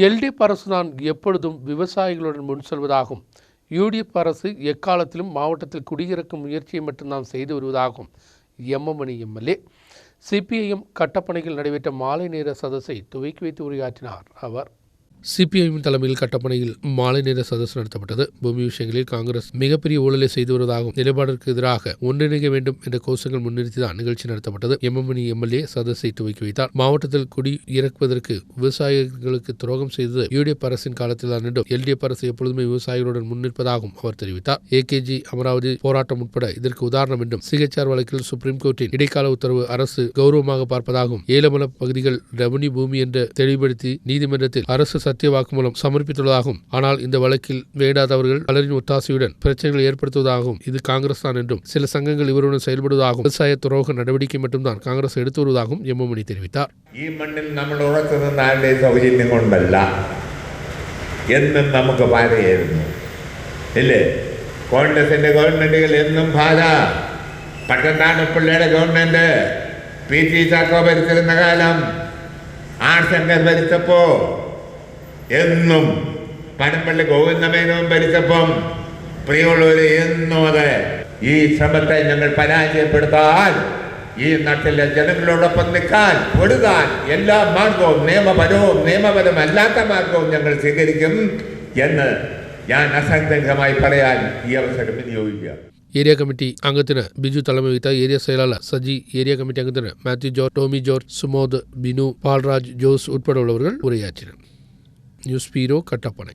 LDF அரசுதான் எப்பொழுதும் விவசாயிகளுடன் முன் செல்வதாகும். யுடிஎஃப் அரசு எக்காலத்திலும் மாவட்டத்தில் குடியிறக்கும் முயற்சியை மட்டும்தான் செய்து வருவதாகவும் எம்எம்மணி எம்எல்ஏ சிபிஐஎம் கட்டப்பணியில் நடைபெற்ற மாலை நேர சதஸை துவக்கி வைத்து உரையாற்றினார். அவர் சிபிஐஎம் தலைமையில் கட்டப்பனையில் மாலை நேர சதஸ் நடத்தப்பட்டது. பூமி விஷயங்களில் காங்கிரஸ் மிகப்பெரிய ஊழலை செய்து வருவதாகவும் நிலைப்பாட்டிற்கு எதிராக ஒன்றிணைக்க வேண்டும் என்ற கோஷங்கள் முன்னிறுத்திதான் நிகழ்ச்சி நடத்தப்பட்டது. எம்எம்மணி எம்எல்ஏ சதஸை துவக்கி வைத்தார். மாவட்டத்தில் குடி இறக்குவதற்கு விவசாயிகளுக்கு துரோகம் செய்தது யுடிஎஃப் அரசின் காலத்தில் தான் என்றும் எல்டிஎஃப் அரசு எப்பொழுதுமே விவசாயிகளுடன் முன்னிற்பதாகவும் அவர் தெரிவித்தார். ஏகேஜி அமராவதி போராட்டம் உட்பட இதற்கு உதாரணம் என்றும் சிகிச்சார் வழக்கில் சுப்ரீம் கோர்ட்டின் இடைக்கால உத்தரவு அரசு கௌரவமாக பார்ப்பதாகவும் ஏலமல பகுதிகள் ரெவன்யூ பூமி என்று தெளிவுபடுத்தி நீதிமன்றத்தில் அரசு சத்திய வாக்குமூலம் சமர்ப்பித்துள்ளதாகவும், ஆனால் இந்த வழக்கில் வேண்டாதவர்கள் பலரின் ஒத்தாசையுடன் பிரச்சனைகளை ஏற்படுத்துவதாகவும் இது காங்கிரஸ் தான் என்றும் சில சங்கங்கள் இவருடன் செயல்படுவதாகவும் விவசாய துரோக நடவடிக்கை மட்டும்தான் காங்கிரஸ் எடுத்து வருவதாகவும் எம்எம்மணி தெரிவித்தார். ഈ മണ്ണിൽ നമ്മൾ ഉറക്കുന്ന ആരുടെ സൗജന്യം കൊണ്ടല്ല എന്നും നമുക്ക് പാതയായിരുന്നു ഇല്ലേ? കോൺഗ്രസിന്റെ ഗവൺമെന്റുകൾ എന്നും പാത. പട്ടത്താട് പിള്ളയുടെ ഗവൺമെന്റ് PT ചാക്കോ ഭരിച്ചിരുന്ന കാലം, ആർ ശങ്കർ ഭരിച്ചപ്പോ എന്നും, പനപ്പള്ളി ഗോവിന്ദമേനോൻ ഭരിച്ചപ്പം, പ്രിയമുള്ളവരെ എന്നും അതെ. ഈ ശ്രമത്തെ ഞങ്ങൾ പരാജയപ്പെടുത്താൻ, ഈ നാട്ടിലെ ജനങ്ങളോടൊപ്പം നിൽക്കാൻ, പൊടുകാൻ എല്ലാ മാർഗവും നിയമപരവും നിയമപരമല്ലാത്ത മാർഗവും ഞങ്ങൾ സ്വീകരിക്കും എന്ന് ഞാൻ അസംഖ്യമായി പറയാൻ ഈ അവസരം വിനിയോഗിക്കുക. ஏரியா கமிட்டி அங்கத்தினர் பிஜு தலைமை வைத்த ஏரியா செயலாளர் சஜி, ஏரியா கமிட்டி அங்கத்தினர் மேத்யூ ஜார்ஜ், டோமி ஜார்ஜ், சுமோத், பினு, பால்ராஜ், ஜோஸ் உட்பட உள்ளவர்கள் உரையாற்றினர். News bureau Kattappana.